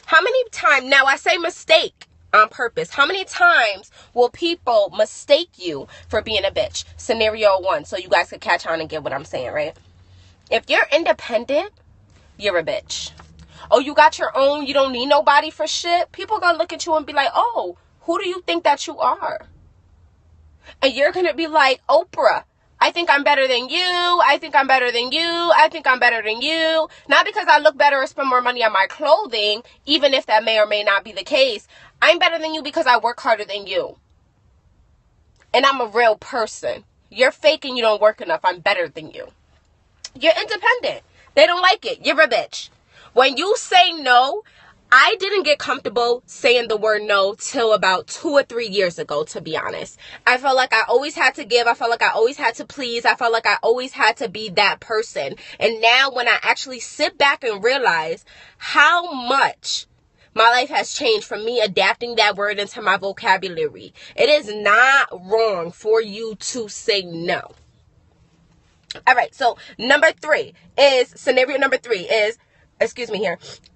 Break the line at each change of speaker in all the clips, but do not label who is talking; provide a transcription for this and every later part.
How many times, now I say mistake on purpose, how many times will people mistake you for being a bitch? Scenario 1, so you guys can catch on and get what I'm saying, right? If you're independent, you're a bitch. Oh, you got your own, you don't need nobody for shit. People gonna look at you and be like, oh, who do you think that you are? And you're gonna be like, Oprah, I think I'm better than you. I think I'm better than you. I think I'm better than you. Not because I look better or spend more money on my clothing, even if that may or may not be the case. I'm better than you because I work harder than you. And I'm a real person. You're fake and you don't work enough. I'm better than you. You're independent. They don't like it. You're a bitch. When you say no, I didn't get comfortable saying the word no till about 2 or 3 years ago, to be honest. I felt like I always had to give. I felt like I always had to please. I felt like I always had to be that person. And now when I actually sit back and realize how much my life has changed from me adapting that word into my vocabulary, it is not wrong for you to say no. All right, so scenario number three is,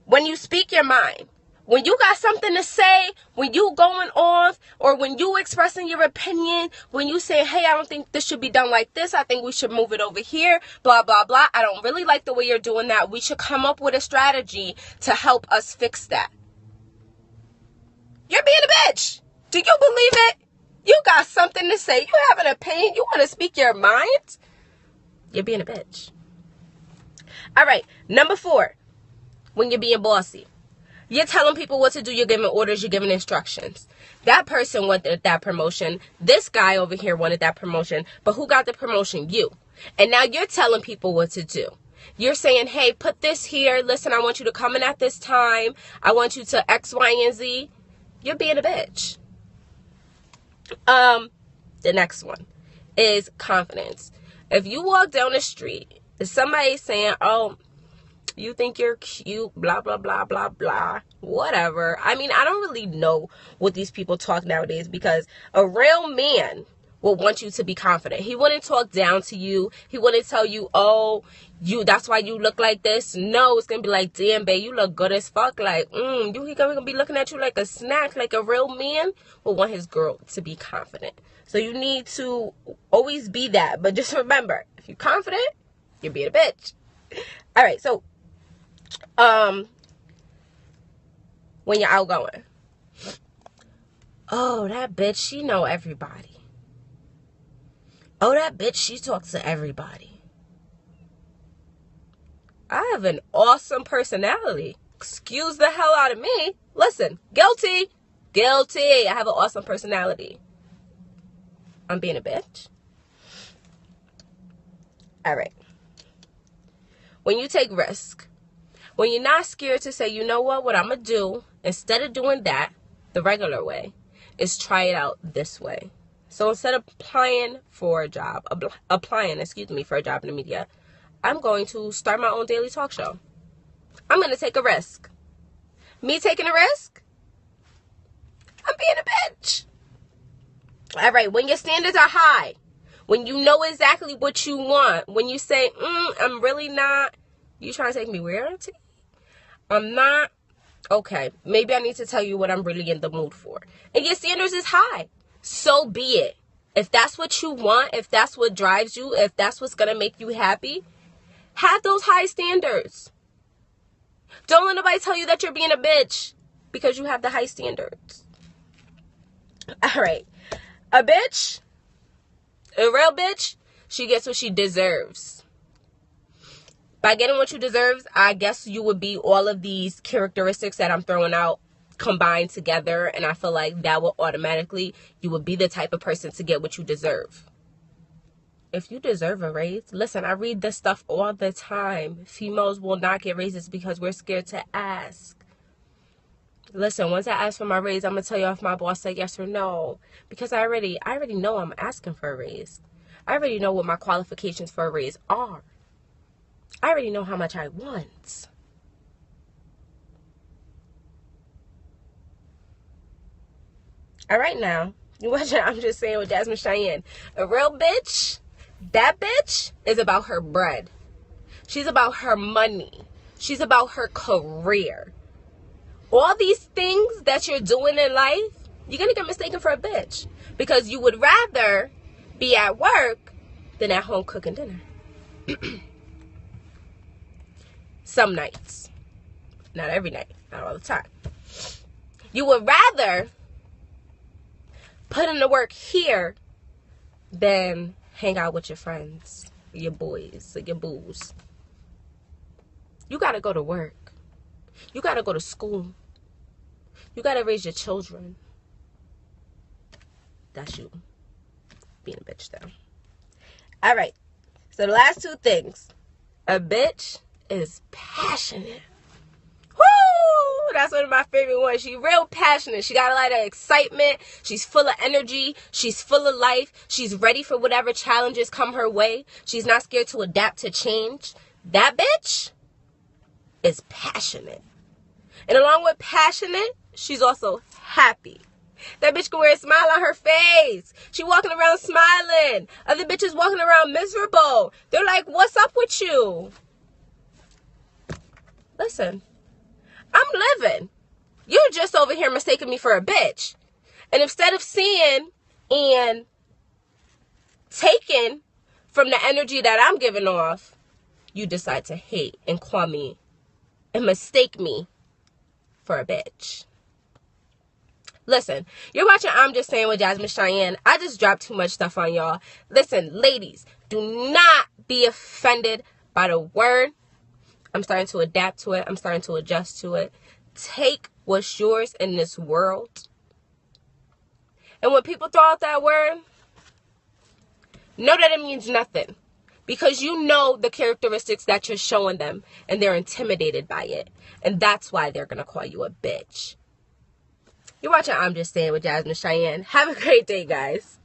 when you speak your mind, when you got something to say, when you going off, or when you expressing your opinion, when you say, hey, I don't think this should be done like this, I think we should move it over here, blah, blah, blah, I don't really like the way you're doing that, we should come up with a strategy to help us fix that. You're being a bitch. Do you believe it? You got something to say, you have an opinion, you want to speak your mind? You're being a bitch. All right, number 4, when you're being bossy. You're telling people what to do, you're giving orders, you're giving instructions. That person wanted that promotion. This guy over here wanted that promotion. But who got the promotion? You. And now you're telling people what to do. You're saying, hey, put this here. Listen, I want you to come in at this time. I want you to X, Y, and Z. You're being a bitch. The next one is confidence. If you walk down the street, if somebody's saying, oh, you think you're cute, blah, blah, blah, blah, blah, whatever. I mean, I don't really know what these people talk nowadays, because a real man will want you to be confident. He wouldn't talk down to you. He wouldn't tell you, oh, that's why you look like this. No, it's going to be like, damn, babe, you look good as fuck. Like, he going to be looking at you like a snack. Like a real man will want his girl to be confident. So you need to always be that. But just remember, if you're confident, you're being a bitch. All right, so when you're outgoing. Oh, that bitch, she know everybody. Oh, that bitch, she talks to everybody. I have an awesome personality. Excuse the hell out of me. Listen, guilty. I have an awesome personality. I'm being a bitch. All right. When you take risk, when you're not scared to say, you know what I'm going to do, instead of doing that the regular way, is try it out this way. So instead of applying for a job in the media, I'm going to start my own daily talk show. I'm going to take a risk. Me taking a risk? I'm being a bitch. All right, when your standards are high, when you know exactly what you want, when you say, I'm really not, you trying to take me where? I'm not. Okay, maybe I need to tell you what I'm really in the mood for. And your standards is high. So be it. If that's what you want, if that's what drives you, if that's what's going to make you happy, have those high standards. Don't let nobody tell you that you're being a bitch because you have the high standards. All right. A real bitch, she gets what she deserves. By getting what you deserve, I guess you would be all of these characteristics that I'm throwing out combined together, and I feel like that will automatically, you would be the type of person to get what you deserve. If you deserve a raise, listen, I read this stuff all the time. Females will not get raises because we're scared to ask. Listen, once I ask for my raise, I'm going to tell you if my boss said yes or no. Because I already know I'm asking for a raise. I already know what my qualifications for a raise are. I already know how much I want. All right now, you watching I'm Just Saying with Jasmine Cheyenne. A real bitch, that bitch is about her bread. She's about her money. She's about her career. All these things that you're doing in life, you're going to get mistaken for a bitch. Because you would rather be at work than at home cooking dinner. Some nights. Not every night. Not all the time. You would rather put in the work here than hang out with your friends, your boys, or your boos. You got to go to work. You got to go to school. You got to raise your children. That's you being a bitch, though. All right. So the last two things. A bitch is passionate. Woo! That's one of my favorite ones. She's real passionate. She got a lot of excitement. She's full of energy. She's full of life. She's ready for whatever challenges come her way. She's not scared to adapt to change. That bitch is passionate. And along with passionate, she's also happy. That bitch can wear a smile on her face. She walking around smiling. Other bitches walking around miserable. They're like, what's up with you? Listen, I'm living. You're just over here mistaking me for a bitch. And instead of seeing and taking from the energy that I'm giving off, you decide to hate and call me and mistake me for a bitch. Listen, you're watching I'm Just Saying with Jasmine Cheyenne. I just dropped too much stuff on y'all. Listen, ladies, do not be offended by the word. I'm starting to adapt to it. I'm starting to adjust to it. Take what's yours in this world. And when people throw out that word, know that it means nothing. Because you know the characteristics that you're showing them. And they're intimidated by it. And that's why they're going to call you a bitch. You're watching I'm Just Saying with Jasmine Cheyenne. Have a great day, guys.